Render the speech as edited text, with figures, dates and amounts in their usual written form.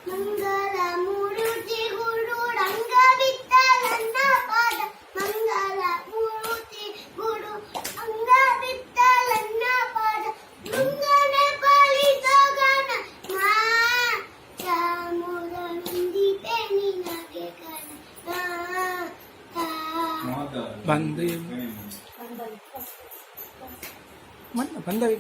ಮಂಗಲ ಮೂರುತಿ ಗುರು ರಂಗ ಬಿತ್ತ ನನ್ನ ಪಾದ ಮಂಗಲ ಮೂರುತಿ ಗುರು ರಂಗ ಬಿತ್ತ ನನ್ನ ಪಾದ ಮಂಗನೆ ಪಾಲಿಸೋಗನ ಮಾ ಚಾಮುರ ನಂದಿತೆ ನಿನಗೆ ಕನ ಬಂದು ಬಂದವಿ